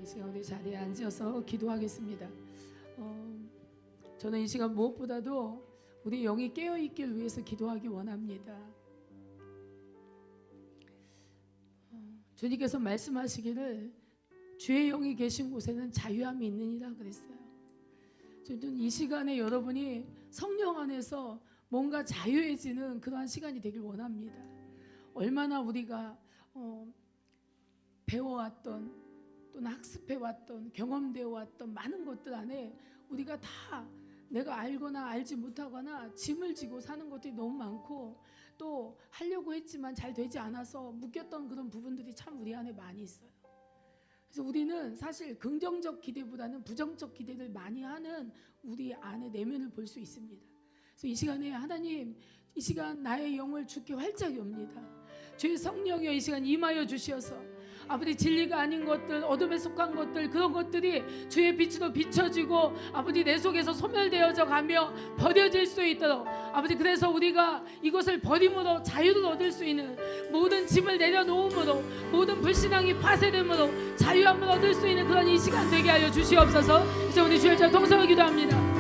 이 시간 우리 자리에 앉아서 기도하겠습니다. 저는 이 시간 무엇보다도 우리 영이 깨어있길 위해서 기도하기 원합니다. 주님께서 말씀하시기를 주의 영이 계신 곳에는 자유함이 있느니라 그랬어요. 저는 이 시간에 여러분이 성령 안에서 뭔가 자유해지는 그러한 시간이 되길 원합니다. 얼마나 우리가 배워왔던 또는 학습해왔던 경험되어 왔던 많은 것들 안에 우리가 다 내가 알거나 알지 못하거나 짐을 지고 사는 것들이 너무 많고 또 하려고 했지만 잘 되지 않아서 묶였던 그런 부분들이 참 우리 안에 많이 있어요. 그래서 우리는 사실 긍정적 기대보다는 부정적 기대를 많이 하는 우리 안의 내면을 볼 수 있습니다. 그래서 이 시간에 하나님, 이 시간 나의 영을 주께 활짝 엽니다. 주의 성령이여 이 시간 임하여 주시어서 아버지 진리가 아닌 것들, 어둠에 속한 것들, 그런 것들이 주의 빛으로 비춰지고 아버지 내 속에서 소멸되어져 가며 버려질 수 있도록 아버지, 그래서 우리가 이것을 버림으로 자유를 얻을 수 있는, 모든 짐을 내려놓음으로 모든 불신앙이 파쇄됨으로 자유함을 얻을 수 있는 그런 이 시간 되게 하여 주시옵소서. 이제 우리 주의 자 동성을 기도합니다.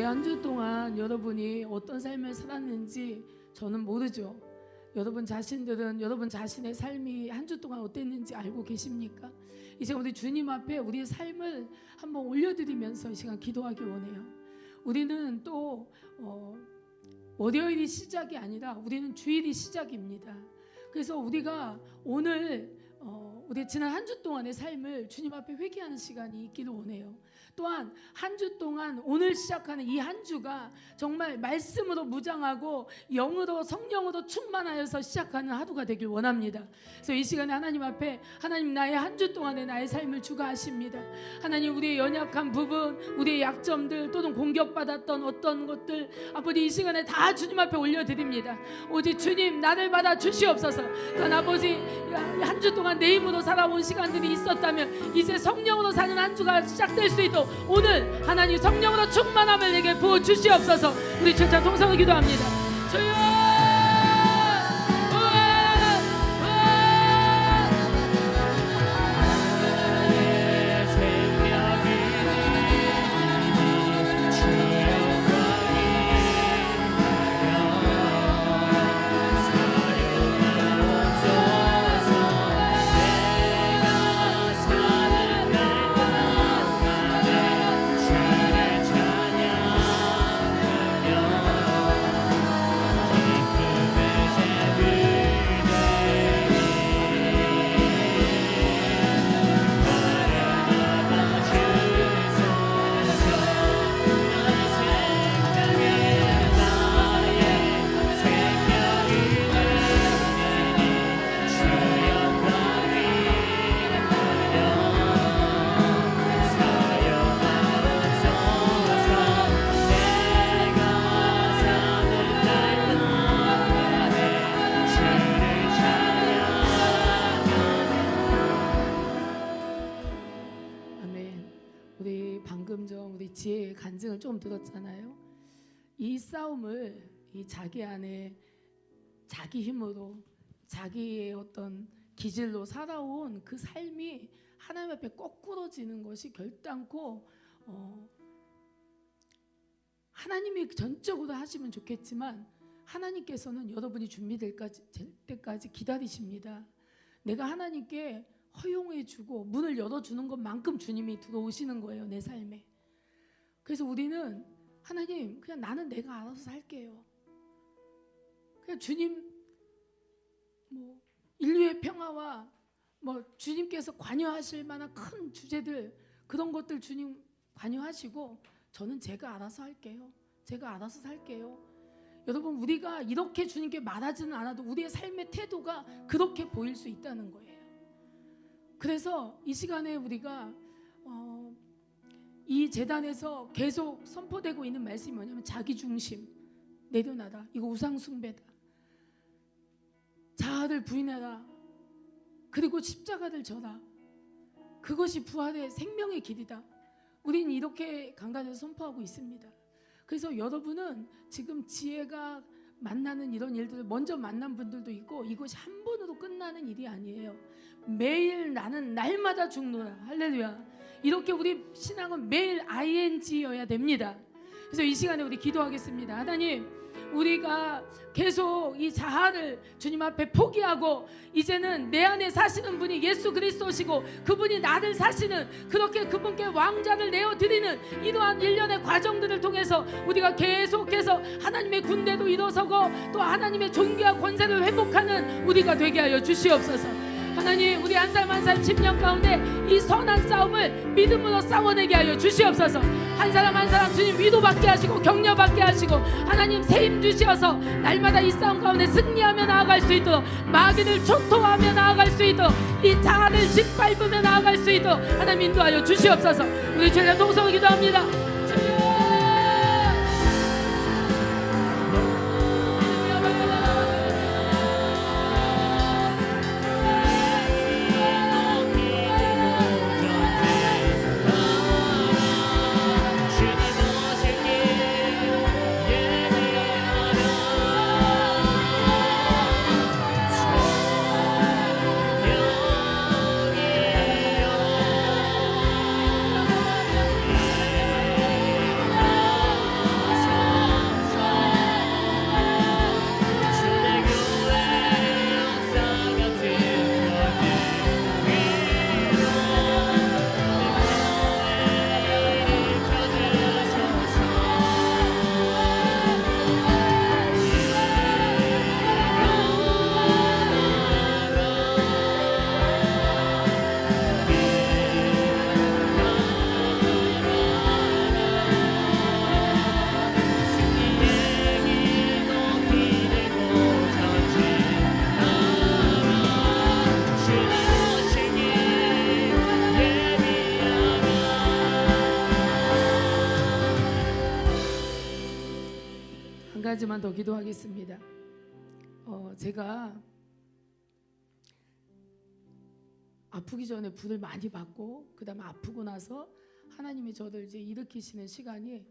한 주 동안 여러분이 어떤 삶을 살았는지 저는 모르죠. 여러분 자신들은 여러분 자신의 삶이 한 주 동안 어땠는지 알고 계십니까? 이제 우리 주님 앞에 우리의 삶을 한번 올려드리면서 이 시간 기도하기 원해요. 우리는 또 월요일이 시작이 아니라 우리는 주일이 시작입니다. 그래서 우리가 오늘 우리 지난 한 주 동안의 삶을 주님 앞에 회개하는 시간이 있기를 원해요. 또한 한 주 동안 오늘 시작하는 이 한 주가 정말 말씀으로 무장하고 영으로 성령으로 충만하여서 시작하는 하루가 되길 원합니다. 그래서 이 시간에 하나님 앞에, 하나님 나의 한 주 동안의 나의 삶을 주가 아십니다. 하나님 우리의 연약한 부분, 우리의 약점들 또는 공격받았던 어떤 것들 아버지 이 시간에 다 주님 앞에 올려드립니다. 오직 주님 나를 받아 주시옵소서. 단 아버지 한 주 동안 내 힘으로 살아온 시간들이 있었다면 이제 성령으로 사는 한 주가 시작될 수 있도록 오늘 하나님 성령으로 충만함을 내게 부어 주시옵소서. 우리 철자 동성을 기도합니다. 주여 지혜의 간증을 좀 들었잖아요. 이 싸움을 이 자기 안에 자기 힘으로 자기의 어떤 기질로 살아온 그 삶이 하나님 앞에 거꾸러지는 것이 결단코 하나님이 전적으로 하시면 좋겠지만 하나님께서는 여러분이 준비될 때까지 기다리십니다. 내가 하나님께 허용해주고 문을 열어주는 것만큼 주님이 들어오시는 거예요, 내 삶에. 그래서 우리는 하나님, 그냥 나는 내가 알아서 살게요. 그냥 주님, 뭐 인류의 평화와 뭐 주님께서 관여하실 만한 큰 주제들, 그런 것들 주님 관여하시고, 저는 제가 알아서 할게요. 제가 알아서 살게요. 여러분, 우리가 이렇게 주님께 말하지는 않아도 우리의 삶의 태도가 그렇게 보일 수 있다는 거예요. 그래서 이 시간에 우리가 이 재단에서 계속 선포되고 있는 말씀이 뭐냐면, 자기중심 내려놔라. 이거 우상숭배다. 자아를 부인하라. 그리고 십자가를 져라. 그것이 부활의 생명의 길이다. 우리는 이렇게 강단에서 선포하고 있습니다. 그래서 여러분은 지금 지혜가 만나는 이런 일들을 먼저 만난 분들도 있고, 이것이 한 번으로 끝나는 일이 아니에요. 매일 나는 날마다 죽노라. 할렐루야. 이렇게 우리 신앙은 매일 ing여야 됩니다. 그래서 이 시간에 우리 기도하겠습니다. 하나님, 우리가 계속 이 자아를 주님 앞에 포기하고 이제는 내 안에 사시는 분이 예수 그리스도시고 그분이 나를 사시는, 그렇게 그분께 왕자를 내어드리는 이러한 일련의 과정들을 통해서 우리가 계속해서 하나님의 군대도 일어서고 또 하나님의 존귀와 권세를 회복하는 우리가 되게 하여 주시옵소서. 하나님, 우리 한 사람 한 사람 심령 가운데 이 선한 싸움을 믿음으로 싸워내게 하여 주시옵소서. 한 사람 한 사람 주님 위로받게 하시고 격려받게 하시고, 하나님 세임 주시어서 날마다 이 싸움 가운데 승리하며 나아갈 수 있도록, 마귀를 초토화하며 나아갈 수 있도록, 이 자아를 짓밟으며 나아갈 수 있도록 하나님 인도하여 주시옵소서. 우리 주여 동성을 기도합니다. 한 가지만 더 기도하겠습니다. 제가 아프기 전에 불을 많이 받고, 그 다음에 아프고 나서 하나님이 저를 이제 일으키시는 시간이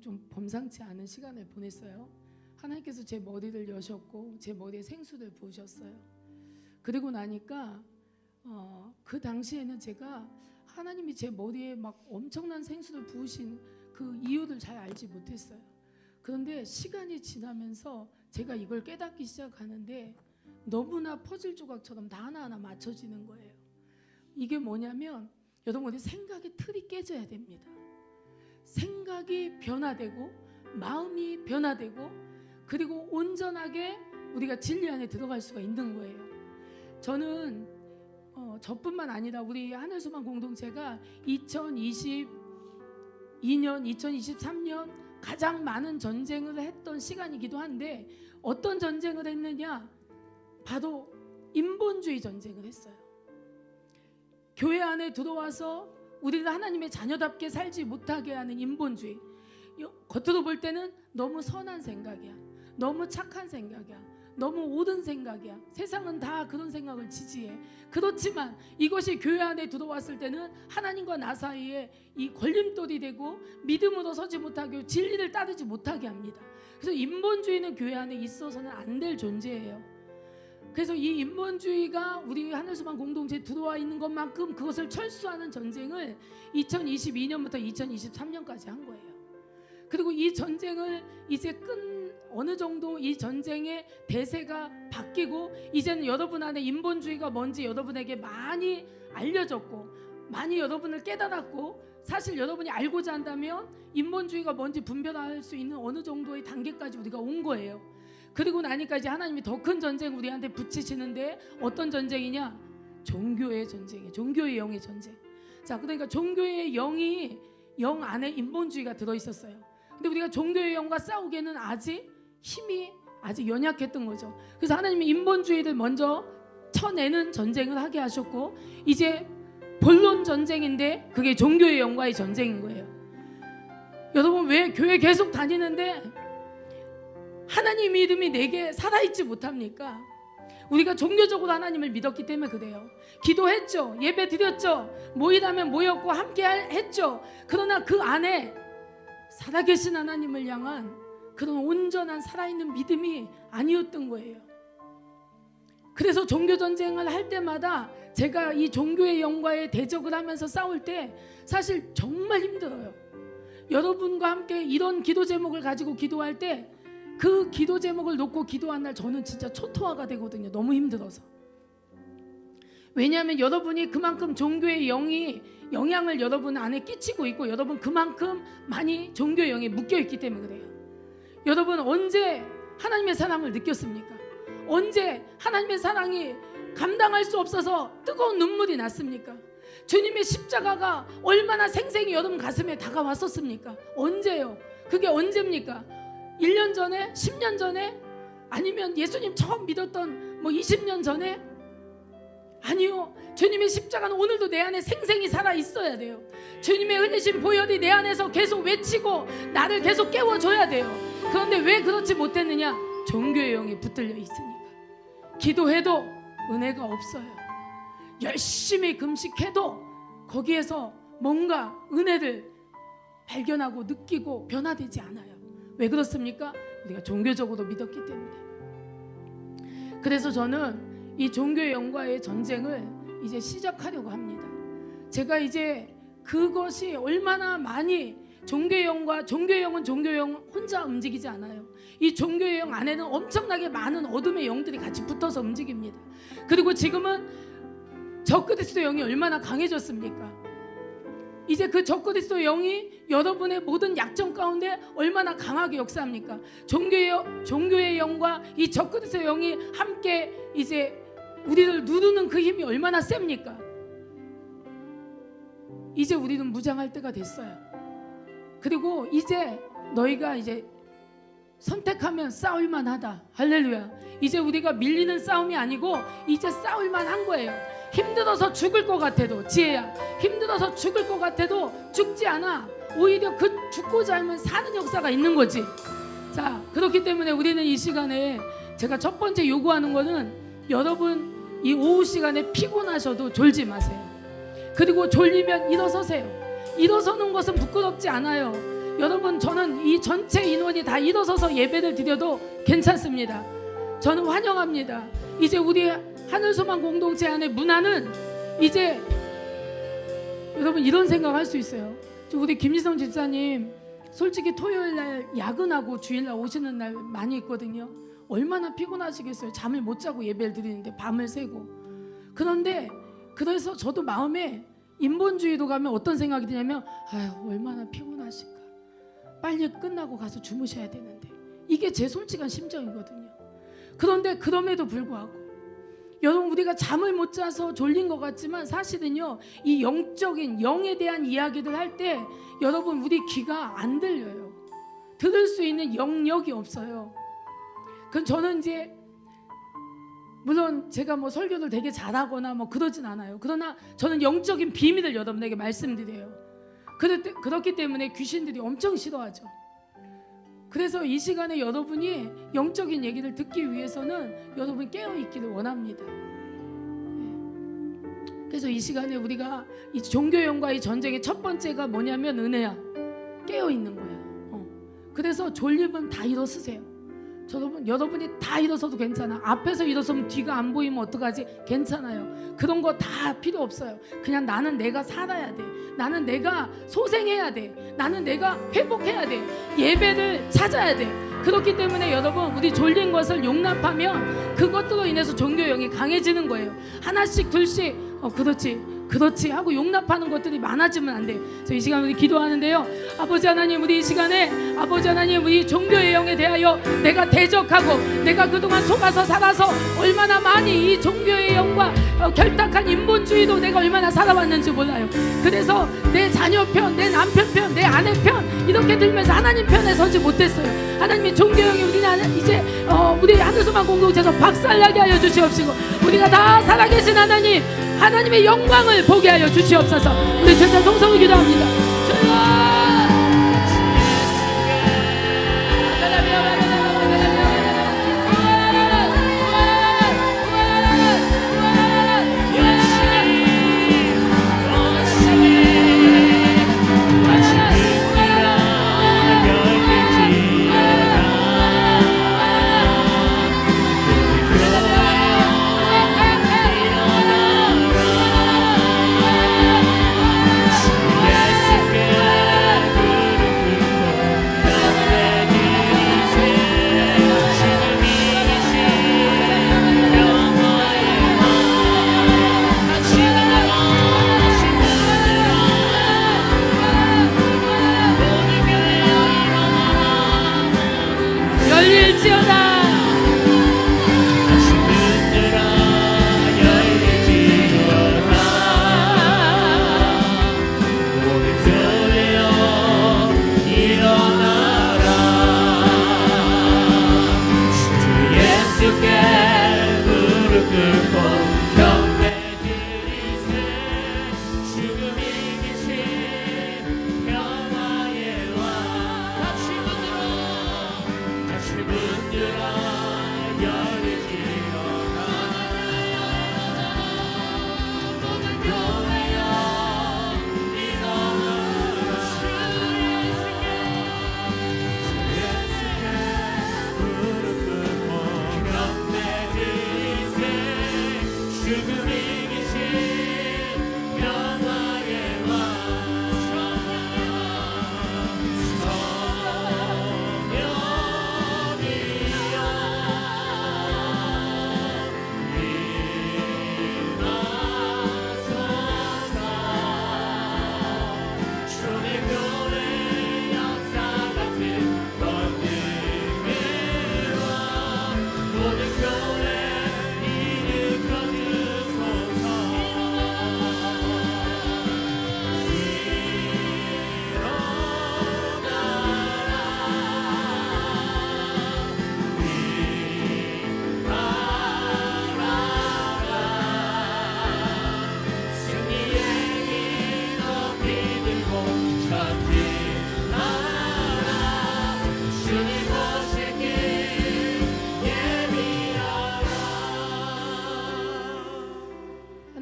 좀 범상치 않은 시간을 보냈어요. 하나님께서 제 머리를 여셨고 제 머리에 생수를 부으셨어요. 그리고 나니까 그 당시에는 제가 하나님이 제 머리에 막 엄청난 생수를 부으신 그 이유를 잘 알지 못했어요. 그런데 시간이 지나면서 제가 이걸 깨닫기 시작하는데 너무나 퍼즐 조각처럼 다 하나하나 맞춰지는 거예요. 이게 뭐냐면, 여러분, 우리 생각의 틀이 깨져야 됩니다. 생각이 변화되고 마음이 변화되고, 그리고 온전하게 우리가 진리 안에 들어갈 수가 있는 거예요. 저는 저뿐만 아니라 우리 하늘소망 공동체가 2022년, 2023년 가장 많은 전쟁을 했던 시간이기도 한데, 어떤 전쟁을 했느냐? 바로 인본주의 전쟁을 했어요. 교회 안에 들어와서 우리를 하나님의 자녀답게 살지 못하게 하는 인본주의. 겉으로 볼 때는 너무 선한 생각이야, 너무 착한 생각이야, 너무 옳은 생각이야. 세상은 다 그런 생각을 지지해. 그렇지만 이것이 교회 안에 들어왔을 때는 하나님과 나 사이에 이 걸림돌이 되고 믿음으로 서지 못하게, 진리를 따르지 못하게 합니다. 그래서 인본주의는 교회 안에 있어서는 안 될 존재예요. 그래서 이 인본주의가 우리 하늘소망 공동체에 들어와 있는 것만큼 그것을 철수하는 전쟁을 2022년부터 2023년까지 한 거예요. 그리고 이 전쟁을 이제 어느 정도 이 전쟁의 대세가 바뀌고, 이제는 여러분 안에 인본주의가 뭔지 여러분에게 많이 알려졌고 많이 여러분을 깨달았고, 사실 여러분이 알고자 한다면 인본주의가 뭔지 분별할 수 있는 어느 정도의 단계까지 우리가 온 거예요. 그리고 나니까 이제 하나님이 더 큰 전쟁 우리한테 붙이시는데, 어떤 전쟁이냐? 종교의 전쟁이에요. 종교의 영의 전쟁. 자, 그러니까 종교의 영이, 영 안에 인본주의가 들어있었어요. 근데 우리가 종교의 영과 싸우기에는 힘이 아직 연약했던 거죠. 그래서 하나님이 인본주의를 먼저 쳐내는 전쟁을 하게 하셨고, 이제 본론 전쟁인데 그게 종교의 영과의 전쟁인 거예요. 여러분, 왜 교회 계속 다니는데 하나님 이름이 내게 살아있지 못합니까? 우리가 종교적으로 하나님을 믿었기 때문에 그래요. 기도했죠, 예배 드렸죠, 모이라면 모였고 함께 했죠. 그러나 그 안에 살아계신 하나님을 향한 그런 온전한 살아있는 믿음이 아니었던 거예요. 그래서 종교 전쟁을 할 때마다 제가 이 종교의 영과의 대적을 하면서 싸울 때 사실 정말 힘들어요. 여러분과 함께 이런 기도 제목을 가지고 기도할 때 그 기도 제목을 놓고 기도한 날 저는 진짜 초토화가 되거든요. 너무 힘들어서. 왜냐하면 여러분이 그만큼 종교의 영이 영향을 여러분 안에 끼치고 있고, 여러분 그만큼 많이 종교의 영에 묶여있기 때문에 그래요. 여러분 언제 하나님의 사랑을 느꼈습니까? 언제 하나님의 사랑이 감당할 수 없어서 뜨거운 눈물이 났습니까? 주님의 십자가가 얼마나 생생히 여러분 가슴에 다가왔었습니까? 언제요? 그게 언제입니까? 1년 전에? 10년 전에? 아니면 예수님 처음 믿었던 20년 전에? 아니요. 주님의 십자가는 오늘도 내 안에 생생히 살아 있어야 돼요. 주님의 흘리신 보혈이 내 안에서 계속 외치고 나를 계속 깨워줘야 돼요. 그런데 왜 그렇지 못했느냐? 종교의 영이 붙들려 있으니까. 기도해도 은혜가 없어요. 열심히 금식해도 거기에서 뭔가 은혜를 발견하고 느끼고 변화되지 않아요. 왜 그렇습니까? 우리가 종교적으로 믿었기 때문에. 그래서 저는 이 종교의 영과의 전쟁을 이제 시작하려고 합니다. 제가 이제 그것이 얼마나 많이, 종교의 영과, 종교의 영은 종교의 영 혼자 움직이지 않아요. 이 종교의 영 안에는 엄청나게 많은 어둠의 영들이 같이 붙어서 움직입니다. 그리고 지금은 적그리스도 영이 얼마나 강해졌습니까? 이제 그 적그리스도 영이 여러분의 모든 약점 가운데 얼마나 강하게 역사합니까? 종교의 영과 이 적그리스도 영이 함께 이제 우리를 누르는 그 힘이 얼마나 셉니까? 이제 우리는 무장할 때가 됐어요. 그리고 이제 너희가 이제 선택하면 싸울만 하다. 할렐루야. 이제 우리가 밀리는 싸움이 아니고 이제 싸울만 한 거예요. 힘들어서 죽을 것 같아도, 지혜야, 힘들어서 죽을 것 같아도 죽지 않아. 오히려 그 죽고자 하면 사는 역사가 있는 거지. 자, 그렇기 때문에 우리는 이 시간에 제가 첫 번째 요구하는 거는, 여러분 이 오후 시간에 피곤하셔도 졸지 마세요. 그리고 졸리면 일어서세요. 일어서는 것은 부끄럽지 않아요. 여러분, 저는 이 전체 인원이 다 일어서서 예배를 드려도 괜찮습니다. 저는 환영합니다. 이제 우리 하늘소망 공동체 안에 문화는 이제 여러분 이런 생각할 수 있어요. 우리 김지성 집사님 솔직히 토요일날 야근하고 주일날 오시는 날 많이 있거든요. 얼마나 피곤하시겠어요. 잠을 못 자고 예배를 드리는데 밤을 새고. 그런데 그래서 저도 마음에 인본주의로 가면 어떤 생각이 드냐면, 아유 얼마나 피곤하실까, 빨리 끝나고 가서 주무셔야 되는데. 이게 제 솔직한 심정이거든요. 그런데 그럼에도 불구하고 여러분, 우리가 잠을 못 자서 졸린 것 같지만 사실은요, 이 영적인 영에 대한 이야기를 할 때 여러분 우리 귀가 안 들려요. 들을 수 있는 영역이 없어요. 그럼 저는 이제 물론 제가 설교를 되게 잘하거나 그러진 않아요. 그러나 저는 영적인 비밀을 여러분에게 말씀드려요. 그렇기 때문에 귀신들이 엄청 싫어하죠. 그래서 이 시간에 여러분이 영적인 얘기를 듣기 위해서는 여러분이 깨어있기를 원합니다. 그래서 이 시간에 우리가 이 종교영과의 전쟁의 첫 번째가 뭐냐면 은혜야. 깨어있는 거야. 그래서 졸리면 다 일어서세요. 여러분이 다 일어서도 괜찮아. 앞에서 일어서면 뒤가 안 보이면 어떡하지? 괜찮아요. 그런 거 다 필요 없어요. 그냥 나는 내가 살아야 돼. 나는 내가 소생해야 돼. 나는 내가 회복해야 돼. 예배를 찾아야 돼. 그렇기 때문에 여러분, 우리 졸린 것을 용납하면 그것들로 인해서 종교영이 강해지는 거예요. 하나씩 둘씩 그렇지. 그렇지 하고 용납하는 것들이 많아지면 안 돼요. 그래서 이 시간 우리 기도하는데요. 아버지 하나님, 우리 이 시간에 아버지 하나님, 우리 종교의 영에 대하여 내가 대적하고 내가 그동안 속아서 살아서 얼마나 많이 이 종교의 영과 결탁한 인본주의도 내가 얼마나 살아왔는지 몰라요. 그래서 내 자녀 편, 내 남편 편, 내 아내 편 이렇게 들면서 하나님 편에 서지 못했어요. 하나님의 종교영이 우리는 이제 우리 하늘소망 공동체에서 박살나게 하여 주시옵시고, 우리가 다 살아계신 하나님, 하나님의 영광을 보게 하여 주시옵소서. 우리 전체 동성을 기도합니다. 주여!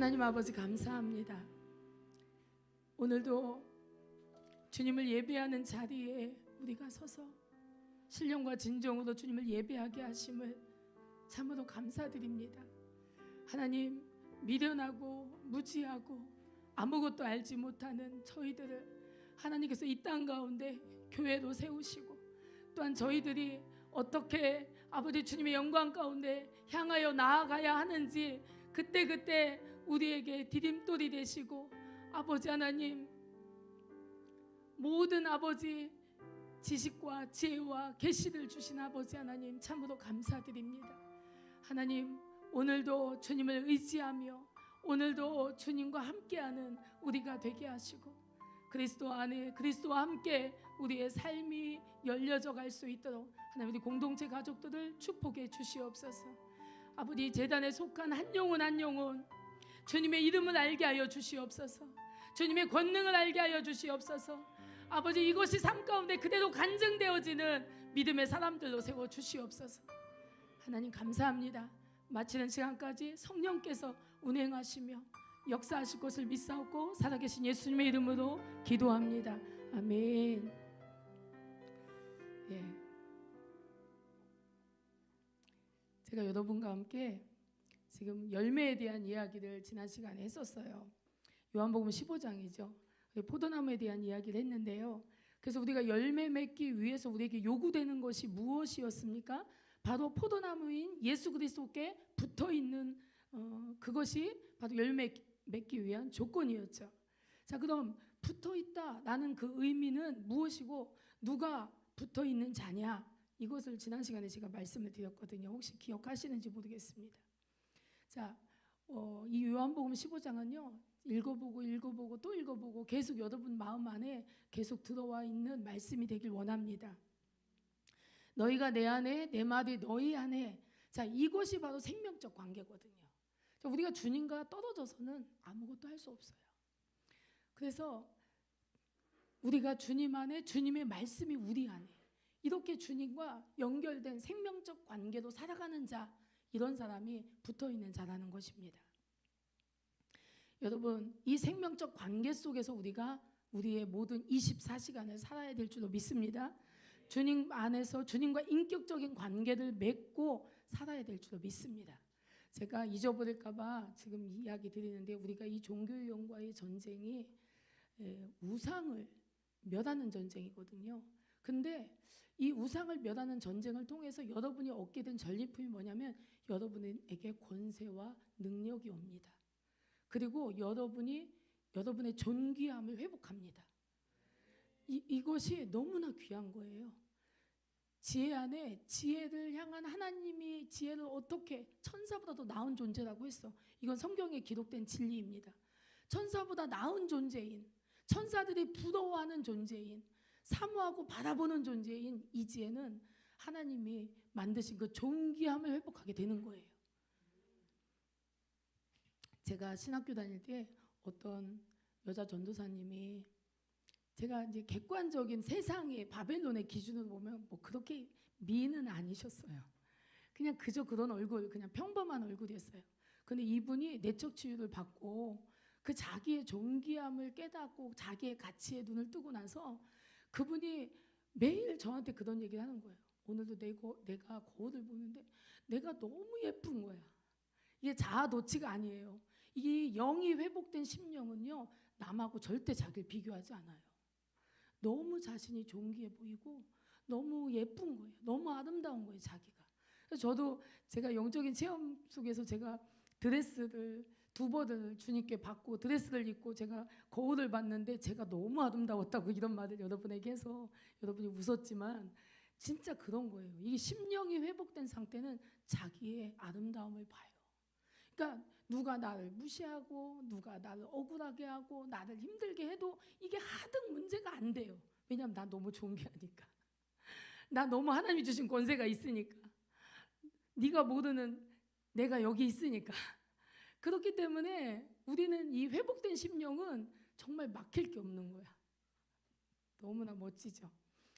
하나님 아버지 감사합니다. 오늘도 주님을 예배하는 자리에 우리가 서서 신령과 진정으로 주님을 예배하게 하심을 참으로 감사드립니다. 하나님, 미련하고 무지하고 아무것도 알지 못하는 저희들을 하나님께서 이 땅 가운데 교회로 세우시고, 또한 저희들이 어떻게 아버지 주님의 영광 가운데 향하여 나아가야 하는지 그때그때 우리에게 디딤돌이 되시고, 아버지 하나님, 모든 아버지 지식과 지혜와 계시를 주신 아버지 하나님 참으로 감사드립니다. 하나님, 오늘도 주님을 의지하며 오늘도 주님과 함께하는 우리가 되게 하시고, 그리스도 안에 그리스도와 함께 우리의 삶이 열려져 갈 수 있도록 하나님 우리 공동체 가족들을 축복해 주시옵소서. 아버지, 제단에 속한 한 영혼 한 영혼 주님의 이름을 알게 하여 주시옵소서. 주님의 권능을 알게 하여 주시옵소서. 아버지, 이것이 삶 가운데 그대로 간증되어지는 믿음의 사람들로 세워 주시옵소서. 하나님 감사합니다. 마치는 시간까지 성령께서 운행하시며 역사하실 것을 믿사옵고 살아계신 예수님의 이름으로 기도합니다. 아멘. 예. 제가 여러분과 함께 지금 열매에 대한 이야기를 지난 시간에 했었어요. 요한복음 15장이죠. 포도나무에 대한 이야기를 했는데요. 그래서 우리가 열매 맺기 위해서 우리에게 요구되는 것이 무엇이었습니까? 바로 포도나무인 예수 그리스도께 붙어있는 그것이 바로 열매 맺기 위한 조건이었죠. 자, 그럼 붙어 있다라는 그 의미는 무엇이고 누가 붙어 있는 자냐? 이것을 지난 시간에 제가 말씀을 드렸거든요. 혹시 기억하시는지 모르겠습니다. 자, 이 요한복음 15장은요. 읽어보고 또 읽어보고 계속 여러분 마음 안에 계속 들어와 있는 말씀이 되길 원합니다. 너희가 내 안에, 내 말이 너희 안에. 자, 이것이 바로 생명적 관계거든요. 자, 우리가 주님과 떨어져서는 아무것도 할 수 없어요. 그래서 우리가 주님 안에, 주님의 말씀이 우리 안에, 이렇게 주님과 연결된 생명적 관계로 살아가는 자, 이런 사람이 붙어있는 자라는 것입니다. 여러분, 이 생명적 관계 속에서 우리가 우리의 모든 24시간을 살아야 될 줄로 믿습니다. 주님 안에서 주님과 인격적인 관계를 맺고 살아야 될 줄로 믿습니다. 제가 잊어버릴까 봐 지금 이야기 드리는데, 우리가 이 종교의원과의 전쟁이 우상을 멸하는 전쟁이거든요. 근데 이 우상을 멸하는 전쟁을 통해서 여러분이 얻게 된 전리품이 뭐냐면 여러분에게 권세와 능력이 옵니다. 그리고 여러분의 존귀함을 회복합니다. 이것이 너무나 귀한 거예요. 지혜 안에 지혜를 향한 하나님이 지혜를 어떻게 천사보다도 나은 존재라고 했어. 이건 성경에 기록된 진리입니다. 천사보다 나은 존재인, 천사들이 부러워하는 존재인, 사모하고 바라보는 존재인 이 지혜는 하나님이 만드신 그 존귀함을 회복하게 되는 거예요. 제가 신학교 다닐 때 어떤 여자 전도사님이, 제가 이제 객관적인 세상의 바벨론의 기준으로 보면 뭐 그렇게 미인은 아니셨어요. 그냥 그저 그런 얼굴, 그냥 평범한 얼굴이었어요. 근데 이분이 내적 치유를 받고 그 자기의 존귀함을 깨닫고 자기의 가치에 눈을 뜨고 나서 그분이 매일 저한테 그런 얘기를 하는 거예요. 오늘도 내가 거울을 보는데 내가 너무 예쁜 거야. 이게 자아도취가 아니에요. 이 영이 회복된 심령은요, 남하고 절대 자기를 비교하지 않아요. 너무 자신이 존귀해 보이고 너무 예쁜 거예요. 너무 아름다운 거예요, 자기가. 그래서 저도 제가 영적인 체험 속에서 제가 드레스를 두 벌을 주님께 받고 드레스를 입고 제가 거울을 봤는데 제가 너무 아름다웠다고 이런 말을 여러분에게 해서 여러분이 웃었지만 진짜 그런 거예요. 이게 심령이 회복된 상태는 자기의 아름다움을 봐요. 그러니까 누가 나를 무시하고 누가 나를 억울하게 하고 나를 힘들게 해도 이게 하등 문제가 안 돼요. 왜냐하면 나 너무 존귀하니까. 나 너무 하나님이 주신 권세가 있으니까. 네가 모르는 내가 여기 있으니까. 그렇기 때문에 우리는 이 회복된 심령은 정말 막힐 게 없는 거야. 너무나 멋지죠.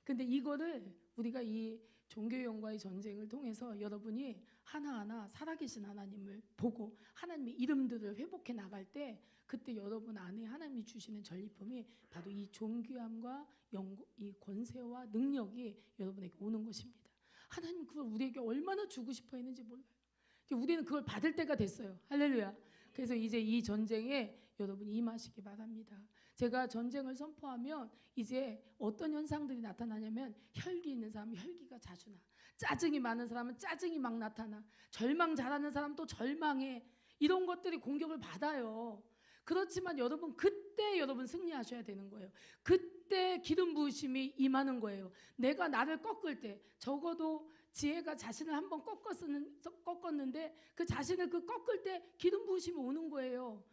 근데 이거를 우리가 이 종교형과의 전쟁을 통해서 여러분이 하나하나 살아계신 하나님을 보고 하나님의 이름들을 회복해 나갈 때, 그때 여러분 안에 하나님이 주시는 전리품이 바로 이 존귀함과 이 권세와 능력이 여러분에게 오는 것입니다. 하나님 그걸 우리에게 얼마나 주고 싶어 했는지 몰라요. 우리는 그걸 받을 때가 됐어요. 할렐루야. 그래서 이제 이 전쟁에 여러분이 임하시기 바랍니다. 제가 전쟁을 선포하면 이제 어떤 현상들이 나타나냐면, 혈기 있는 사람은 혈기가 자주 나, 짜증이 많은 사람은 짜증이 막 나타나, 절망 잘하는 사람은 또 절망해. 이런 것들이 공격을 받아요. 그렇지만 여러분, 그때 여러분 승리하셔야 되는 거예요. 그때 기름 부으심이 임하는 거예요. 내가 나를 꺾을 때, 적어도 지혜가 자신을 한번 꺾었는데 그 자신을 꺾을 때 기름 부으심이 오는 거예요.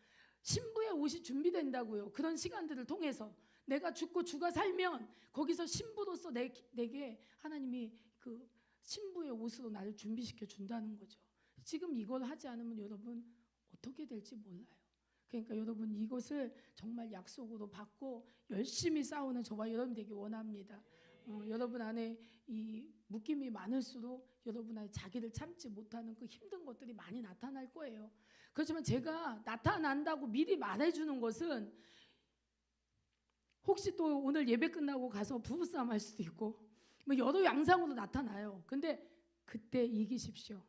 신부의 옷이 준비된다고요. 그런 시간들을 통해서 내가 죽고 주가 살면 거기서 신부로서 내게 하나님이 그 신부의 옷으로 나를 준비시켜 준다는 거죠. 지금 이걸 하지 않으면 여러분 어떻게 될지 몰라요. 그러니까 여러분 이것을 정말 약속으로 받고 열심히 싸우는 저와 여러분 되기 원합니다. 여러분 안에 이 묶임이 많을수록 여러분 안에 자기를 참지 못하는 그 힘든 것들이 많이 나타날 거예요. 그렇지만 제가 나타난다고 미리 말해주는 것은, 혹시 또 오늘 예배 끝나고 가서 부부싸움 할 수도 있고 뭐 여러 양상으로 나타나요. 근데 그때 이기십시오.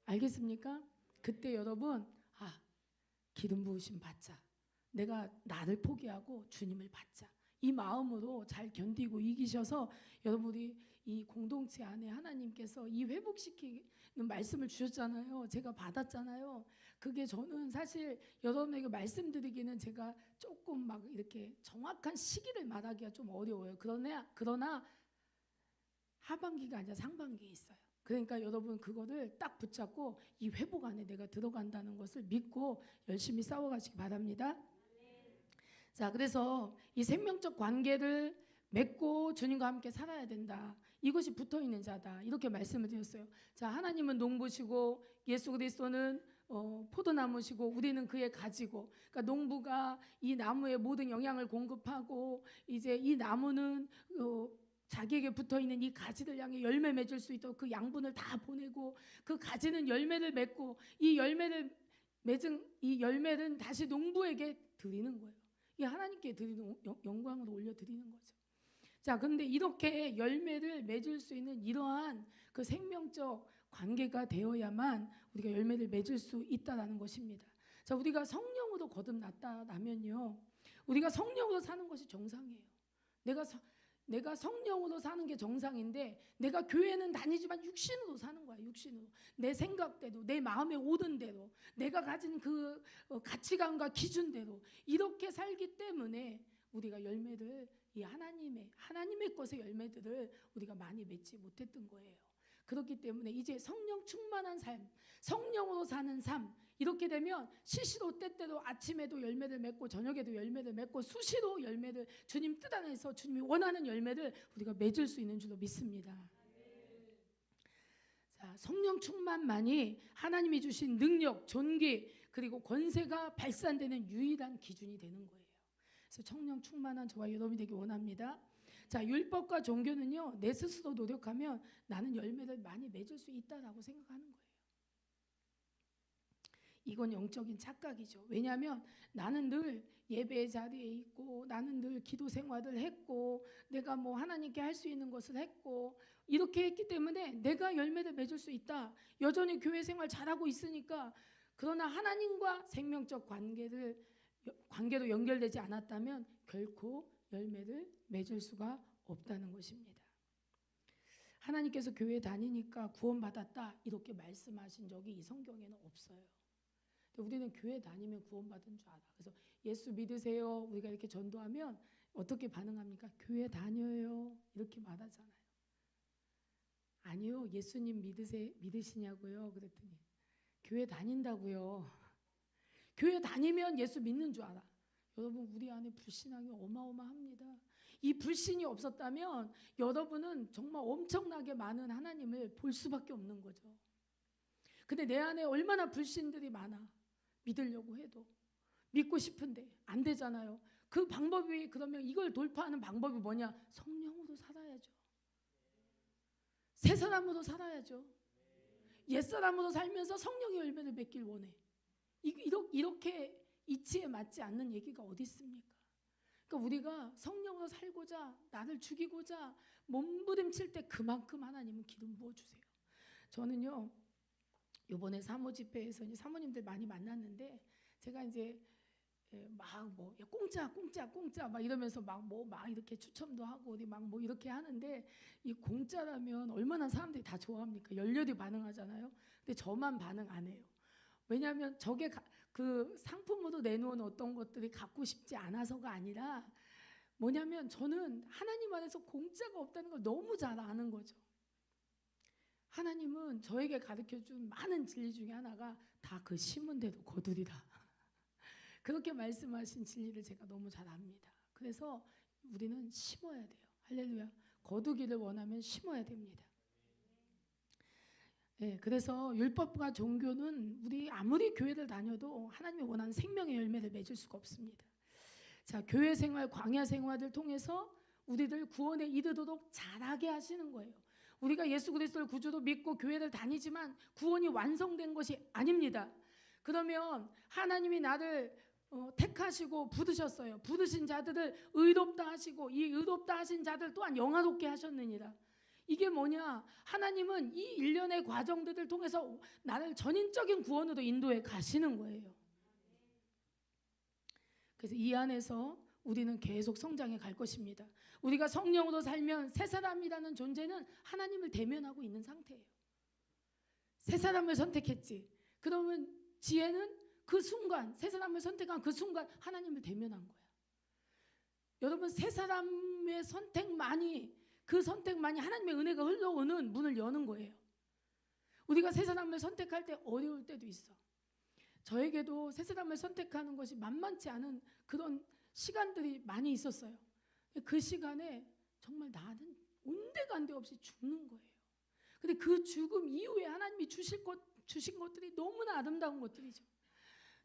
알겠습니까? 그때 여러분 기름 부으심 받자. 내가 나를 포기하고 주님을 받자. 이 마음으로 잘 견디고 이기셔서 여러분이 이 공동체 안에 하나님께서 이 회복시키는 말씀을 주셨잖아요. 제가 받았잖아요. 그게 저는 사실 여러분에게 말씀드리기는 제가 조금 막 이렇게 정확한 시기를 말하기가 좀 어려워요. 그러나 하반기가 아니라 상반기에 있어요. 그러니까 여러분 그거를 딱 붙잡고 이 회복 안에 내가 들어간다는 것을 믿고 열심히 싸워가시기 바랍니다. 자, 그래서 이 생명적 관계를 맺고 주님과 함께 살아야 된다. 이것이 붙어있는 자다. 이렇게 말씀을 드렸어요. 자, 하나님은 농부시고 예수 그리스도는 포도나무시고 우리는 그의 가지고, 그러니까 농부가 이 나무에 모든 영양을 공급하고 이제 이 나무는 자기에게 붙어있는 이 가지를 향해 열매 맺을 수 있도록 그 양분을 다 보내고 그 가지는 열매를 맺고 이 열매를 맺은 이 열매는 다시 농부에게 드리는 거예요. 이 하나님께 드리는 영광으로 올려드리는 거죠. 자, 그런데 이렇게 열매를 맺을 수 있는 이러한 그 생명적 관계가 되어야만 우리가 열매를 맺을 수 있다라는 것입니다. 자, 우리가 성령으로 거듭났다라면요, 우리가 성령으로 사는 것이 정상이에요. 내가 성령으로 사는 게 정상인데 내가 교회는 다니지만 육신으로 사는 거야. 육신으로 내 생각대로 내 마음에 오던 대로 내가 가진 그 가치관과 기준대로 이렇게 살기 때문에 우리가 열매를 이 하나님의 것의 열매들을 우리가 많이 맺지 못했던 거예요. 그렇기 때문에 이제 성령 충만한 삶, 성령으로 사는 삶, 이렇게 되면 시시로 때때로 아침에도 열매를 맺고 저녁에도 열매를 맺고 수시로 열매를 주님 뜻 안에서 주님이 원하는 열매를 우리가 맺을 수 있는 줄로 믿습니다. 자, 성령 충만만이 하나님이 주신 능력, 존귀 그리고 권세가 발산되는 유일한 기준이 되는 거예요. 그래서 성령 충만한 저와 여러분이 되기 원합니다. 자, 율법과 종교는요, 내 스스로 노력하면 나는 열매를 많이 맺을 수 있다라고 생각하는 거예요. 이건 영적인 착각이죠. 왜냐하면 나는 늘 예배 자리에 있고 나는 늘 기도 생활을 했고 내가 뭐 하나님께 할 수 있는 것을 했고 이렇게 했기 때문에 내가 열매를 맺을 수 있다. 여전히 교회 생활 잘하고 있으니까. 그러나 하나님과 생명적 관계로 연결되지 않았다면 결코 열매를 맺을 수가 없다는 것입니다. 하나님께서 교회 다니니까 구원받았다 이렇게 말씀하신 적이 이 성경에는 없어요. 우리는 교회 다니면 구원받은 줄 알아. 그래서 예수 믿으세요 우리가 이렇게 전도하면 어떻게 반응합니까? 교회 다녀요 이렇게 말하잖아요. 아니요, 예수님 믿으시냐고요? 그랬더니 교회 다닌다고요. 교회 다니면 예수 믿는 줄 알아. 여러분, 우리 안에 불신앙이 어마어마합니다. 이 불신이 없었다면 여러분은 정말 엄청나게 많은 하나님을 볼 수밖에 없는 거죠. 근데 내 안에 얼마나 불신들이 많아. 믿으려고 해도 믿고 싶은데 안 되잖아요. 그 방법이, 그러면 이걸 돌파하는 방법이 뭐냐? 성령으로 살아야죠. 새 사람으로 살아야죠. 옛 사람으로 살면서 성령의 열매를 맺길 원해. 이렇게 이치에 맞지 않는 얘기가 어디 있습니까? 그러니까 우리가 성령으로 살고자 나를 죽이고자 몸부림칠 때 그만큼 하나님은 기름 부어주세요. 저는요, 이번에 사모 집회에서 이제 사모님들 많이 만났는데 제가 이제 막 뭐 공짜 막 이러면서 막 이렇게 추첨도 하고 우리 막 뭐 이렇게 하는데, 이 공짜라면 얼마나 사람들이 다 좋아합니까? 열렬히 반응하잖아요. 근데 저만 반응 안 해요. 왜냐하면 저게 그 상품으로 내놓은 어떤 것들이 갖고 싶지 않아서가 아니라 뭐냐면 저는 하나님 안에서 공짜가 없다는 걸 너무 잘 아는 거죠. 하나님은 저에게 가르쳐준 많은 진리 중에 하나가 다 그 심은 대로 거두리라. 그렇게 말씀하신 진리를 제가 너무 잘 압니다. 그래서 우리는 심어야 돼요. 할렐루야. 거두기를 원하면 심어야 됩니다. 네, 그래서 율법과 종교는 우리 아무리 교회를 다녀도 하나님이 원하는 생명의 열매를 맺을 수가 없습니다. 자, 교회 생활, 광야 생활을 통해서 우리들 구원에 이르도록 자라게 하시는 거예요. 우리가 예수 그리스도를 구주로 믿고 교회를 다니지만 구원이 완성된 것이 아닙니다. 그러면 하나님이 나를 택하시고 부르셨어요. 부르신 자들을 의롭다 하시고 이 의롭다 하신 자들 또한 영화롭게 하셨느니라. 이게 뭐냐? 하나님은 이 일련의 과정들을 통해서 나를 전인적인 구원으로 인도해 가시는 거예요. 그래서 이 안에서 우리는 계속 성장해 갈 것입니다. 우리가 성령으로 살면 새 사람이라는 존재는 하나님을 대면하고 있는 상태예요. 새 사람을 선택했지. 그러면 지혜는 그 순간, 새 사람을 선택한 그 순간 하나님을 대면한 거야. 여러분, 새 사람의 선택만이, 그 선택만이 하나님의 은혜가 흘러오는 문을 여는 거예요. 우리가 새 사람을 선택할 때 어려울 때도 있어. 저에게도 새 사람을 선택하는 것이 만만치 않은 그런 시간들이 많이 있었어요. 그 시간에 정말 나는 온데간데 없이 죽는 거예요. 근데 그 죽음 이후에 하나님이 주신 것들이 너무나 아름다운 것들이죠.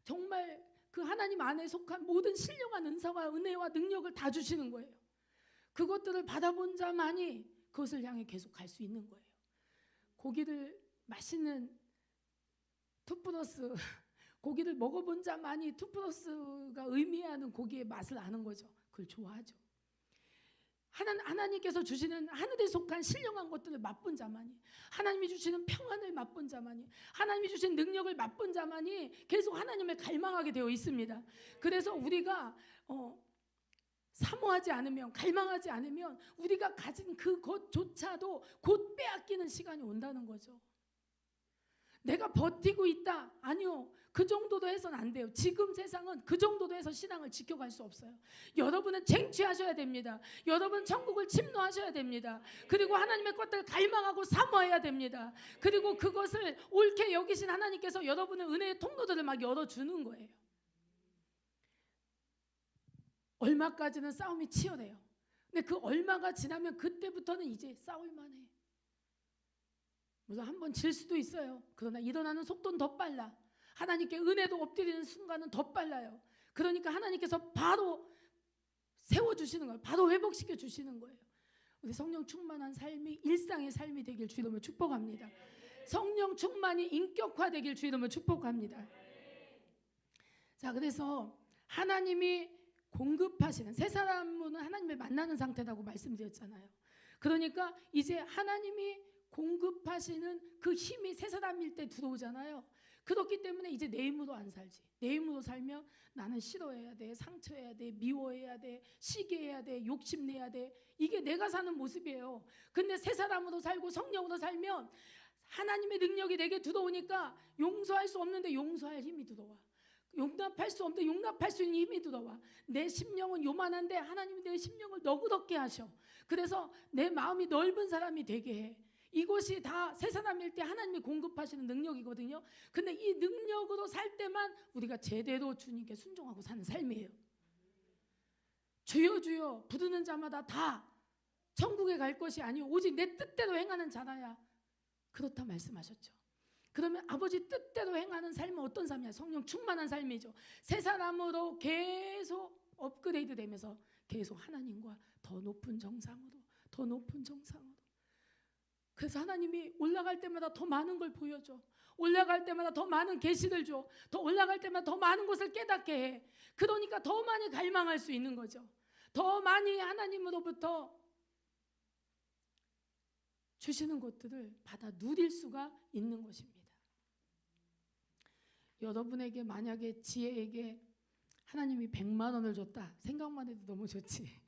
정말 그 하나님 안에 속한 모든 신령한 은사와 은혜와 능력을 다 주시는 거예요. 그것들을 받아본 자만이 그것을 향해 계속 갈 수 있는 거예요. 고기를 맛있는 투플러스, 고기를 먹어본 자만이 투플러스가 의미하는 고기의 맛을 아는 거죠. 그걸 좋아하죠. 하나님께서 주시는 하늘에 속한 신령한 것들을 맛본 자만이, 하나님이 주시는 평안을 맛본 자만이, 하나님이 주신 능력을 맛본 자만이 계속 하나님을 갈망하게 되어 있습니다. 그래서 우리가 사모하지 않으면, 갈망하지 않으면 우리가 가진 그것조차도 곧 빼앗기는 시간이 온다는 거죠. 내가 버티고 있다. 아니요. 그 정도도 해서는 안 돼요. 지금 세상은 그 정도도 해서 신앙을 지켜갈 수 없어요. 여러분은 쟁취하셔야 됩니다. 여러분 천국을 침노하셔야 됩니다. 그리고 하나님의 것들을 갈망하고 사모해야 됩니다. 그리고 그것을 옳게 여기신 하나님께서 여러분의 은혜의 통로들을 막 열어주는 거예요. 얼마까지는 싸움이 치열해요. 근데 그 얼마가 지나면 그때부터는 이제 싸울만해. 물론 한번 질 수도 있어요. 그러나 일어나는 속도는 더 빨라. 하나님께 은혜도 엎드리는 순간은 더 빨라요. 그러니까 하나님께서 바로 세워주시는 거예요. 바로 회복시켜 주시는 거예요. 우리 성령 충만한 삶이 일상의 삶이 되길 주 이름으로 축복합니다. 성령 충만이 인격화되길 주 이름으로 축복합니다. 자, 그래서 하나님이 공급하시는, 새 사람은 하나님을 만나는 상태라고 말씀드렸잖아요. 그러니까 이제 하나님이 공급하시는 그 힘이 새 사람일 때 들어오잖아요. 그렇기 때문에 이제 내 힘으로 안 살지. 내 힘으로 살면 나는 싫어해야 돼, 상처해야 돼, 미워해야 돼, 시기해야 돼, 욕심내야 돼. 이게 내가 사는 모습이에요. 근데 새 사람으로 살고 성령으로 살면 하나님의 능력이 내게 들어오니까 용서할 수 없는데 용서할 힘이 들어와. 용납할 수 없는데 용납할 수 있는 힘이 들어와. 내 심령은 요만한데 하나님이 내 심령을 너그럽게 하셔. 그래서 내 마음이 넓은 사람이 되게 해. 이것이 다 새 사람일 때 하나님이 공급하시는 능력이거든요. 근데 이 능력으로 살 때만 우리가 제대로 주님께 순종하고 사는 삶이에요. 주여 주여 부르는 자마다 다 천국에 갈 것이 아니요 오직 내 뜻대로 행하는 자라야. 그렇다 말씀하셨죠. 그러면 아버지 뜻대로 행하는 삶은 어떤 삶이야? 성령 충만한 삶이죠. 새 사람으로 계속 업그레이드 되면서 계속 하나님과 더 높은 정상으로, 더 높은 정상으로. 그래서 하나님이 올라갈 때마다 더 많은 걸 보여줘. 올라갈 때마다 더 많은 계시를 줘. 더 올라갈 때마다 더 많은 것을 깨닫게 해. 그러니까 더 많이 갈망할 수 있는 거죠. 더 많이 하나님으로부터 주시는 것들을 받아 누릴 수가 있는 것입니다. 여러분에게 만약에 지혜에게 하나님이 100만 원을 줬다. 생각만 해도 너무 좋지.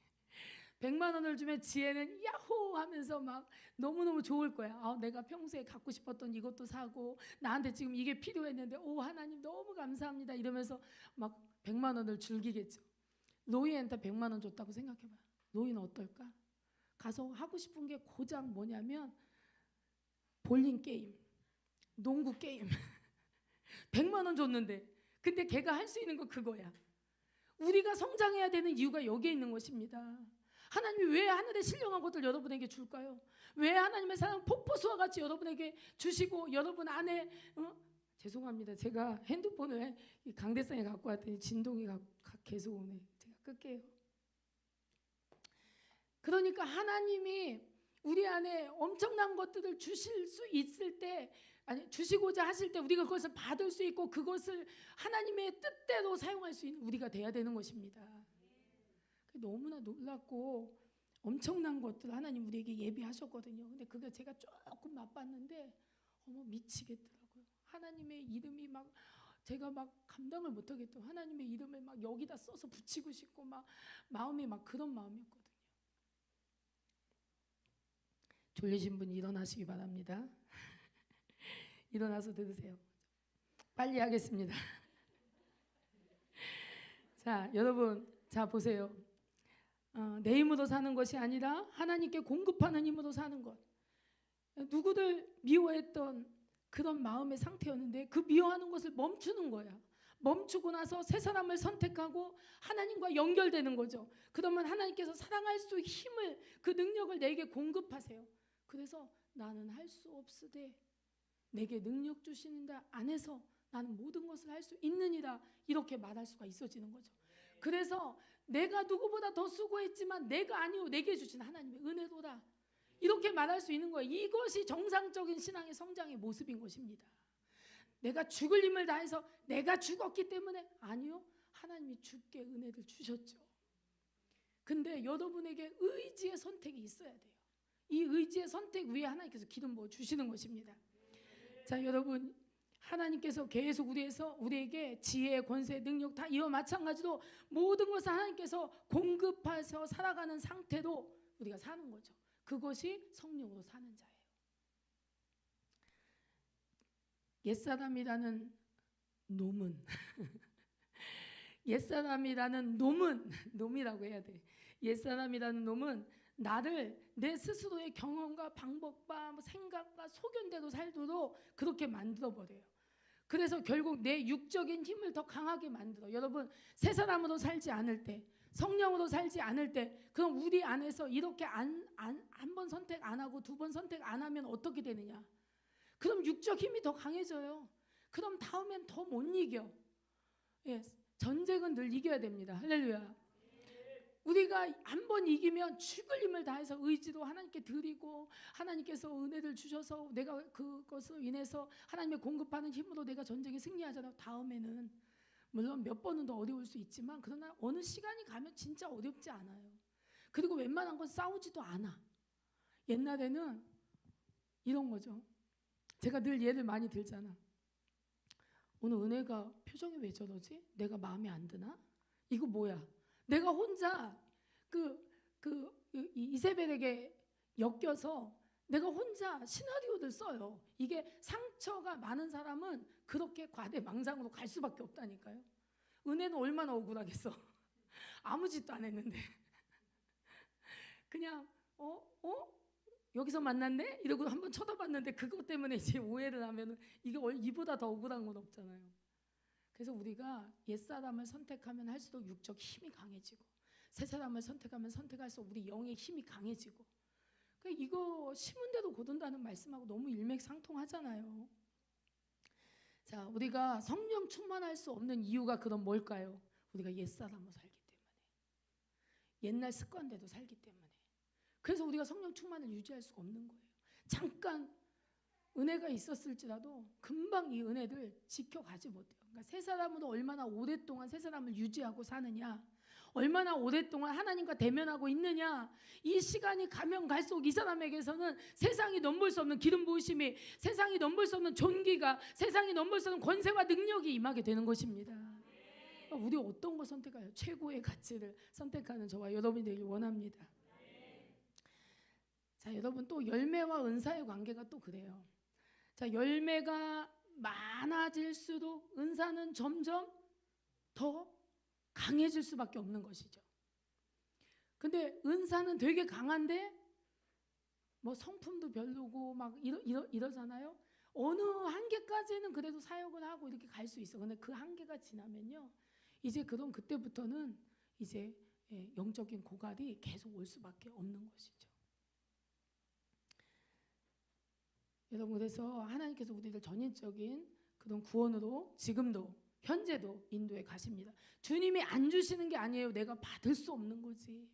100만 원을 주면 지혜는 야호 하면서 막 너무너무 좋을 거야. 내가 평소에 갖고 싶었던 이것도 사고 나한테 지금 이게 필요했는데 오 하나님 너무 감사합니다 이러면서 막 100만 원을 즐기겠죠. 노예한테 100만 원 줬다고 생각해봐. 노예는 어떨까? 가서 하고 싶은 게 고작 뭐냐면 볼링 게임, 농구 게임 100만 원 줬는데 근데 걔가 할 수 있는 거 그거야. 우리가 성장해야 되는 이유가 여기에 있는 것입니다. 하나님이 왜 하늘의 신령한 것들 여러분에게 줄까요? 왜 하나님의 사랑 폭포수와 같이 여러분에게 주시고 여러분 안에 죄송합니다. 제가 핸드폰을 강대상에 갖고 왔더니 진동이 계속 오네. 제가 끌게요. 그러니까 하나님이 우리 안에 엄청난 것들을 주실 수 있을 때, 아니 주시고자 하실 때 우리가 그것을 받을 수 있고 그것을 하나님의 뜻대로 사용할 수 있는 우리가 돼야 되는 것입니다. 너무나 놀랍고 엄청난 것들 하나님 우리에게 예비하셨거든요. 근데 그게 제가 조금 맛봤는데 미치겠더라고요. 하나님의 이름이 막 제가 막 감당을 못하겠던 하나님의 이름을 막 여기다 써서 붙이고 싶고 막 마음이 막 그런 마음이었거든요. 졸리신 분이 일어나시기 바랍니다. 일어나서 들으세요. 빨리 하겠습니다. 자, 여러분, 자 보세요. 내 힘으로 사는 것이 아니라 하나님께 공급하는 힘으로 사는 것. 누구들 미워했던 그런 마음의 상태였는데 그 미워하는 것을 멈추는 거야. 멈추고 나서 새 사람을 선택하고 하나님과 연결되는 거죠. 그러면 하나님께서 사랑할 수 힘을, 그 능력을 내게 공급하세요. 그래서 나는 할 수 없으되 내게 능력 주시는다 안에서 나는 모든 것을 할 수 있느니라, 이렇게 말할 수가 있어지는 거죠. 그래서 내가 누구보다 더 수고했지만 내가 아니오 내게 주신 하나님의 은혜로다, 이렇게 말할 수 있는 거예요. 이것이 정상적인 신앙의 성장의 모습인 것입니다. 내가 죽을 힘을 다해서 내가 죽었기 때문에, 아니요, 하나님이 죽게 은혜를 주셨죠. 근데 여러분에게 의지의 선택이 있어야 돼요. 이 의지의 선택 위에 하나님께서 기름 부어 주시는 것입니다. 자, 여러분, 하나님께서 계속 우리에게 지혜, 권세, 능력 다 이와 마찬가지로 모든 것을 하나님께서 공급하셔 살아가는 상태로 우리가 사는 거죠. 그것이 성령으로 사는 자예요. 옛사람이라는 놈은 옛사람이라는 놈이라고 해야 돼. 옛사람이라는 놈은 나를 내 스스로의 경험과 방법과 생각과 소견대로 살도록 그렇게 만들어버려요. 그래서 결국 내 육적인 힘을 더 강하게 만들어. 여러분, 새 사람으로 살지 않을 때, 성령으로 살지 않을 때, 그럼 우리 안에서 이렇게 한 번 선택 안 하고 두 번 선택 안 하면 어떻게 되느냐? 그럼 육적 힘이 더 강해져요. 그럼 다음엔 더 못 이겨. 예, 전쟁은 늘 이겨야 됩니다. 할렐루야. 우리가 한 번 이기면 죽을 힘을 다해서 의지로 하나님께 드리고, 하나님께서 은혜를 주셔서 내가 그것으로 인해서 하나님의 공급하는 힘으로 내가 전쟁에 승리하잖아요. 다음에는 물론 몇 번은 더 어려울 수 있지만, 그러나 어느 시간이 가면 진짜 어렵지 않아요. 그리고 웬만한 건 싸우지도 않아. 옛날에는 이런 거죠. 제가 늘 예를 많이 들잖아. 오늘 은혜가 표정이 왜 저러지? 내가 마음에 안 드나? 이거 뭐야? 내가 혼자 이세벨에게 엮여서 내가 혼자 시나리오를 써요. 이게 상처가 많은 사람은 그렇게 과대망상으로 갈 수밖에 없다니까요. 은혜는 얼마나 억울하겠어. 아무 짓도 안 했는데 그냥 여기서 만났네? 이러고 한번 쳐다봤는데 그것 때문에 이제 오해를 하면 이게 이보다 더 억울한 건 없잖아요. 그래서 우리가 옛사람을 선택하면 할수록 육적 힘이 강해지고, 새사람을 선택하면 선택할수록 우리 영의 힘이 강해지고, 그러니까 이거 심은 대로 거둔다는 말씀하고 너무 일맥상통하잖아요. 자, 우리가 성령 충만할 수 없는 이유가 그럼 뭘까요? 우리가 옛사람으로 살기 때문에, 옛날 습관대로 살기 때문에. 그래서 우리가 성령 충만을 유지할 수가 없는 거예요. 잠깐 은혜가 있었을지라도 금방 이 은혜를 지켜가지 못해요. 그러니까 새 사람으로 얼마나 오랫동안 새 사람을 유지하고 사느냐, 얼마나 오랫동안 하나님과 대면하고 있느냐, 이 시간이 가면 갈수록 이 사람에게서는 세상이 넘볼 수 없는 기름 부으심이, 세상이 넘볼 수 없는 존귀가, 세상이 넘볼 수 없는 권세와 능력이 임하게 되는 것입니다. 우리 어떤 거 선택해요? 최고의 가치를 선택하는 저와 여러분이 되길 원합니다. 자, 여러분, 또 열매와 은사의 관계가 또 그래요. 자, 열매가 많아질수록 은사는 점점 더 강해질 수밖에 없는 것이죠. 근데 은사는 되게 강한데 뭐 성품도 별로고 막 이러잖아요. 어느 한계까지는 그래도 사역을 하고 이렇게 갈 수 있어. 근데 그 한계가 지나면요, 이제 그때부터는 이제 영적인 고갈이 계속 올 수밖에 없는 것이죠. 여러분, 그래서 하나님께서 우리를 전인적인 그런 구원으로 지금도 현재도 인도해 가십니다. 주님이 안 주시는 게 아니에요. 내가 받을 수 없는 거지.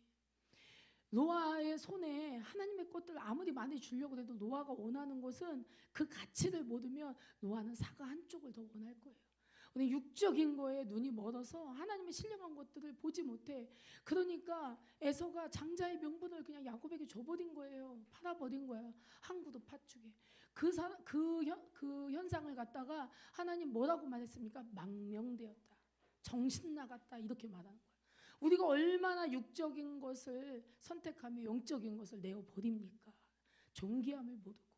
노아의 손에 하나님의 것들 아무리 많이 주려고 해도 노아가 원하는 것은 그 가치를 모르면 노아는 사과 한 쪽을 더 원할 거예요. 우리 육적인 거에 눈이 멀어서 하나님의 신령한 것들을 보지 못해. 그러니까 에서가 장자의 명분을 그냥 야곱에게 줘버린 거예요. 팔아버린 거야. 항구도 파축에. 그 현상을 갖다가 하나님 뭐라고 말했습니까? 망명되었다. 정신 나갔다. 이렇게 말하는 거예요. 우리가 얼마나 육적인 것을 선택하며 영적인 것을 내어버립니까? 존귀함을 모르고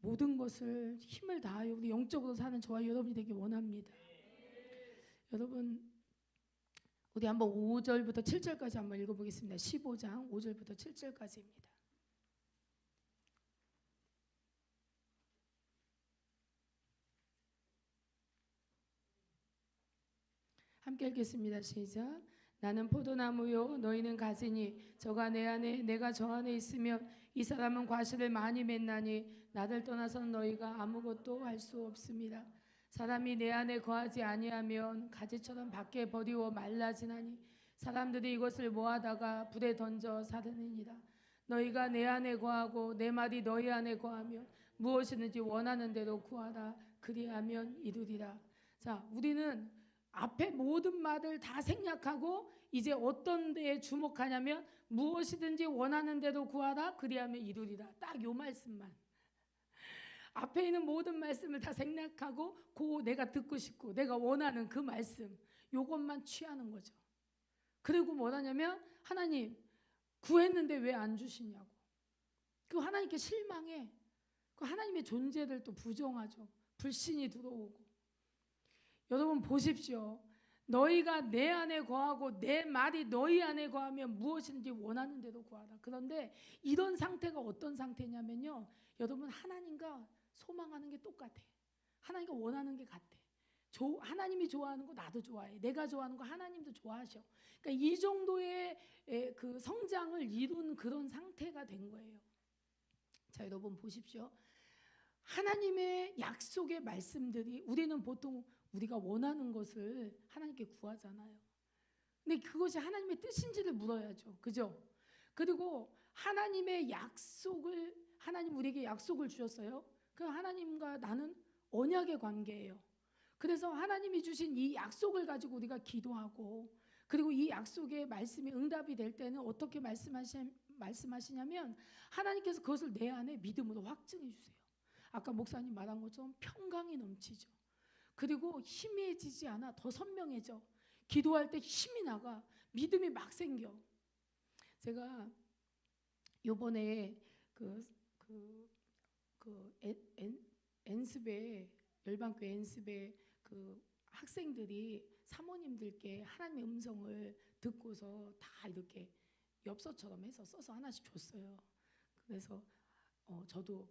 모든 것을 힘을 다하여 우리 영적으로 사는 저와 여러분이 되길 원합니다. 여러분, 우리 한번 5절부터 7절까지 한번 읽어보겠습니다. 15장 5절부터 7절까지입니다. 함께 읽겠습니다. 시작. 나는 포도나무요 너희는 가지니 저가 내 안에 내가 저 안에 있으면 이 사람은 과실을 많이 맺나니 나를 떠나서는 너희가 아무것도 할 수 없습니다. 사람이 내 안에 거하지 아니하면 가지처럼 밖에 버리워 말라지나니 사람들이 이것을 모아다가 불에 던져 사르느니라. 너희가 내 안에 거하고 내 말이 너희 안에 거하면 무엇이든지 원하는 대로 구하라. 그리하면 이루리라. 자, 우리는 앞에 모든 말을 다 생략하고 이제 어떤 데에 주목하냐면 무엇이든지 원하는 대로 구하라. 그리하면 이루리라. 딱 요 말씀만. 앞에 있는 모든 말씀을 다 생략하고 내가 듣고 싶고 내가 원하는 그 말씀 요것만 취하는 거죠. 그리고 뭐라냐면 하나님 구했는데 왜 안 주시냐고. 그 하나님께 실망해. 그 하나님의 존재를 또 부정하죠. 불신이 들어오고. 여러분 보십시오. 너희가 내 안에 거하고 내 말이 너희 안에 거하면 무엇인지 원하는 대로 구하라. 그런데 이런 상태가 어떤 상태냐면요. 여러분 하나님과 소망하는 게 똑같아. 하나님과 원하는 게 같아. 하나님이 좋아하는 거 나도 좋아해. 내가 좋아하는 거 하나님도 좋아하셔. 그러니까 이 정도의 그 성장을 이룬 그런 상태가 된 거예요. 자, 여러분 보십시오. 하나님의 약속의 말씀들이 우리는 보통 우리가 원하는 것을 하나님께 구하잖아요. 근데 그것이 하나님의 뜻인지를 물어야죠. 그죠? 그리고 하나님의 약속을 하나님 우리에게 약속을 주셨어요. 그 하나님과 나는 언약의 관계예요. 그래서 하나님이 주신 이 약속을 가지고 우리가 기도하고 그리고 이 약속의 말씀이 응답이 될 때는 어떻게 말씀하시냐면 하나님께서 그것을 내 안에 믿음으로 확증해 주세요. 아까 목사님 말한 것처럼 평강이 넘치죠. 그리고 희미해지지 않아. 더 선명해져. 기도할 때 힘이 나가. 믿음이 막 생겨. 제가 요번에 엔습에 열방교회 엔습에 그 학생들이 사모님들께 하나님의 음성을 듣고서 다 이렇게 엽서처럼 해서 써서 하나씩 줬어요. 그래서 저도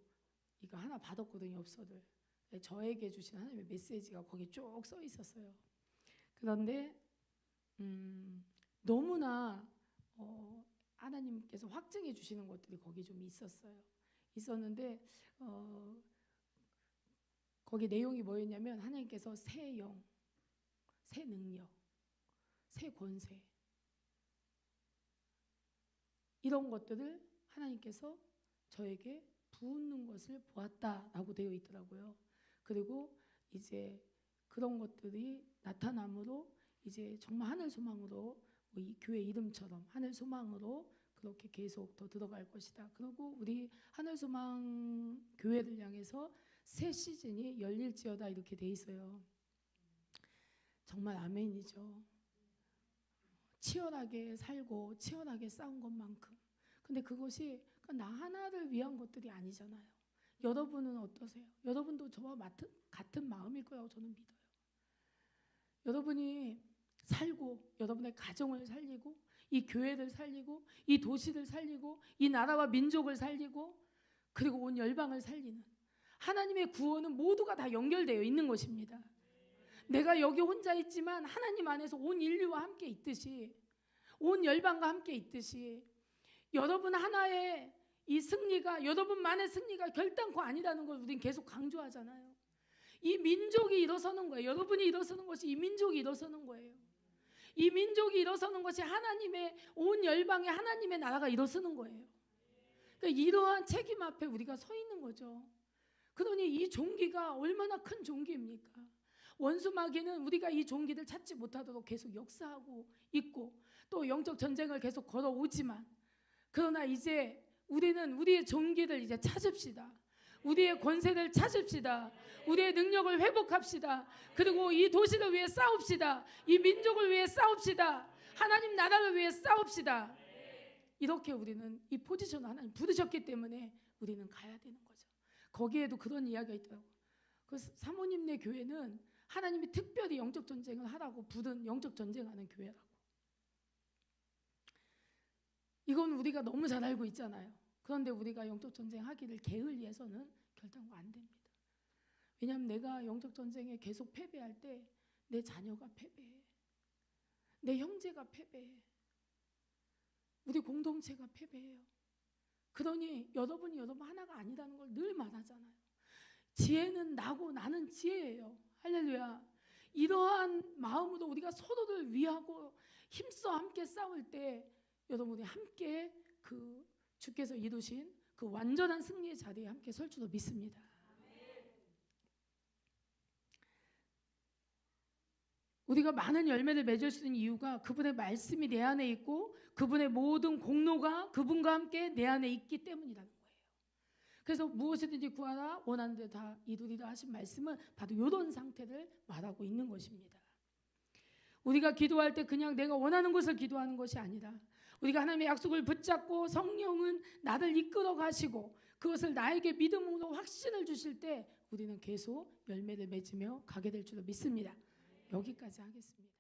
이거 하나 받았거든요. 엽서를. 저에게 주신 하나님의 메시지가 거기 쭉 써 있었어요. 그런데 너무나 하나님께서 확증해 주시는 것들이 거기 좀 있었는데 거기 내용이 뭐였냐면 하나님께서 새 영, 새 능력, 새 권세 이런 것들을 하나님께서 저에게 부은 것을 보았다라고 되어 있더라고요. 그리고 이제 그런 것들이 나타남으로 이제 정말 하늘 소망으로 이 교회 이름처럼 하늘 소망으로 그렇게 계속 더 들어갈 것이다. 그리고 우리 하늘 소망 교회를 향해서 새 시즌이 열릴지어다 이렇게 돼 있어요. 정말 아멘이죠. 치열하게 살고 치열하게 싸운 것만큼. 근데 그것이 나 하나를 위한 것들이 아니잖아요. 여러분은 어떠세요? 여러분도 저와 같은 마음일 거라고 저는 믿어요. 여러분이 살고 여러분의 가정을 살리고 이 교회를 살리고 이 도시를 살리고 이 나라와 민족을 살리고 그리고 온 열방을 살리는 하나님의 구원은 모두가 다 연결되어 있는 것입니다. 내가 여기 혼자 있지만 하나님 안에서 온 인류와 함께 있듯이 온 열방과 함께 있듯이 여러분 하나의 이 승리가 여러분만의 승리가 결단코 아니라는 걸 우리는 계속 강조하잖아요. 이 민족이 일어서는 거예요. 여러분이 일어서는 것이 이 민족이 일어서는 거예요. 이 민족이 일어서는 것이 하나님의 온 열방의 하나님의 나라가 일어서는 거예요. 그러니까 이러한 책임 앞에 우리가 서 있는 거죠. 그러니 이 종기가 얼마나 큰 종기입니까? 원수 마귀는 우리가 이 종기를 찾지 못하도록 계속 역사하고 있고 또 영적 전쟁을 계속 걸어오지만, 그러나 이제 우리는 우리의 종기를 이제 찾읍시다. 우리의 권세를 찾읍시다. 우리의 능력을 회복합시다. 그리고 이 도시를 위해 싸웁시다. 이 민족을 위해 싸웁시다. 하나님 나라를 위해 싸웁시다. 이렇게 우리는 이 포지션을 하나님 부르셨기 때문에 우리는 가야 되는 거죠. 거기에도 그런 이야기가 있더라고요. 그 사모님네 교회는 하나님이 특별히 영적 전쟁을 하라고 부른 영적 전쟁하는 교회라고. 이건 우리가 너무 잘 알고 있잖아요. 그런데 우리가 영적 전쟁 하기를 게을리해서는 결단코 안 됩니다. 왜냐하면 내가 영적 전쟁에 계속 패배할 때 내 자녀가 패배해, 내 형제가 패배해, 우리 공동체가 패배해요. 그러니 여러분 하나가 아니라는 걸 늘 말하잖아요. 지혜는 나고 나는 지혜예요. 할렐루야. 이러한 마음으로 우리가 서로를 위하고 힘써 함께 싸울 때 여러분이 함께 그 주께서 이루신 그 완전한 승리의 자리에 함께 설 줄로 믿습니다. 우리가 많은 열매를 맺을 수 있는 이유가 그분의 말씀이 내 안에 있고 그분의 모든 공로가 그분과 함께 내 안에 있기 때문이라는 거예요. 그래서 무엇이든지 구하라 원하는 데 다 이루리라 하신 말씀은 바로 이런 상태를 말하고 있는 것입니다. 우리가 기도할 때 그냥 내가 원하는 것을 기도하는 것이 아니라 우리가 하나님의 약속을 붙잡고 성령은 나를 이끌어 가시고 그것을 나에게 믿음으로 확신을 주실 때 우리는 계속 열매를 맺으며 가게 될 줄로 믿습니다. 여기까지 하겠습니다.